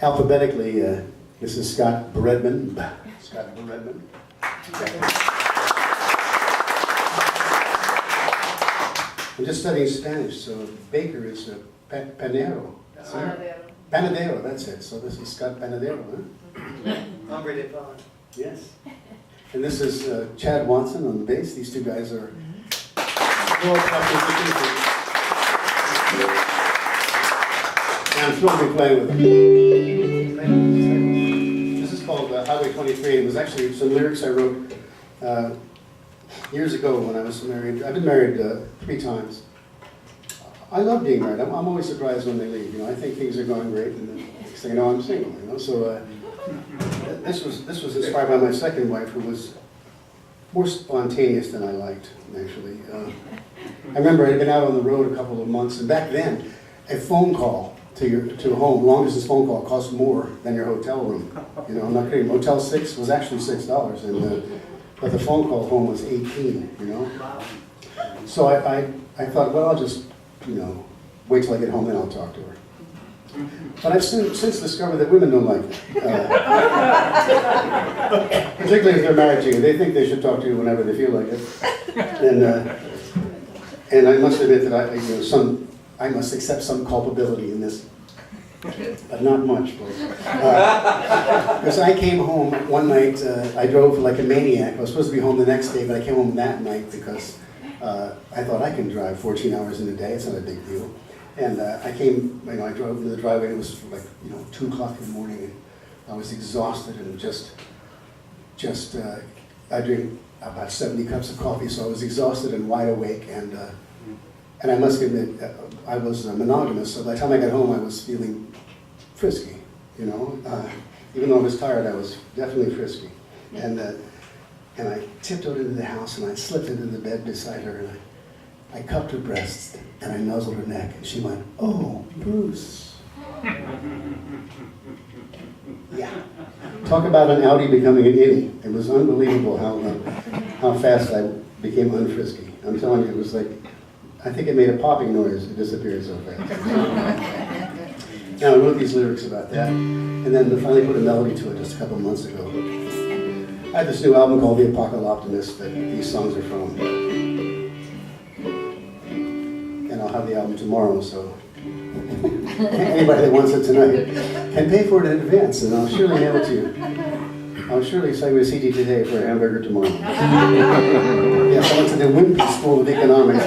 Alphabetically, this is Scott Bredman. Scott Bredman. I'm just studying Spanish, so baker is panero. Panadero, that's it. So this is Scott Panadero, huh? Hombre de pan. Yes. And this is Chad Watson on the bass. These two guys are world class musicians. And I'm thrilled to be playing with them. This is called Highway 23. It was actually some lyrics I wrote years ago when I was married. I've been married 3 times. I love being married. I'm always surprised when they leave. You know, I think things are going great, and then next thing you know, I'm single. You know, so this was inspired by my second wife, who was more spontaneous than I liked, actually. I remember I had been out on the road a couple of months, and back then, a phone call to a home, long distance phone call, cost more than your hotel room. You know, I'm not kidding. Motel 6 was actually $6, and but the phone call home was 18. You know, so I thought, well, I'll just, you know, wait till I get home and I'll talk to her. But I've since discovered that women don't like that. Particularly if they're married to you. They think they should talk to you whenever they feel like it. And I must admit that I must accept some culpability in this, but not much. Because I came home one night, I drove like a maniac. I was supposed to be home the next day, but I came home that night because I thought I can drive 14 hours in a day. It's not a big deal. And I came, you know, I drove to the driveway. It was like, you know, 2 o'clock in the morning, and I was exhausted and I drink about 70 cups of coffee, so I was exhausted and wide awake. And I must admit, I was monogamous, so by the time I got home, I was feeling frisky. You know, even though I was tired, I was definitely frisky. And I tiptoed into the house, and I slipped into the bed beside her, and I cupped her breasts, and I nuzzled her neck, and she went, "Oh, Bruce." Yeah. Talk about an outie becoming an innie. It was unbelievable how fast I became unfrisky. I'm telling you, it was like, I think it made a popping noise. It disappeared so fast. Now, I wrote these lyrics about that, and then finally put a melody to it just a couple of months ago. I have this new album called The Apocalyptimist that these songs are from. And I'll have the album tomorrow, so anybody that wants it tonight can pay for it in advance, and I'll surely mail it to you. I'll surely send you a CD today for a hamburger tomorrow. Yes, I went to the Wimpy School of Economics.